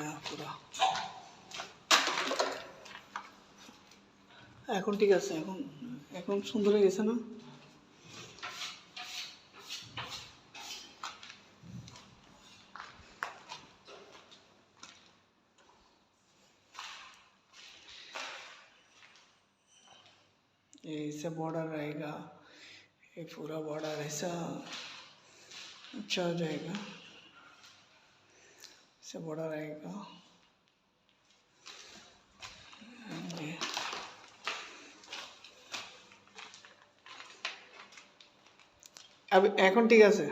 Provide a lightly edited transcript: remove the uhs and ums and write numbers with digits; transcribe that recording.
रहेगा पूरा। এখন ঠিক আছে, এখন সুন্দর হয়ে গেছে না? ऐसे बॉर्डर रहेगा, ये पूरा बॉर्डर ऐसा अच्छा हो जाएगा, ऐसे बॉर्डर रहेगा। अब এখন ঠিক আছে।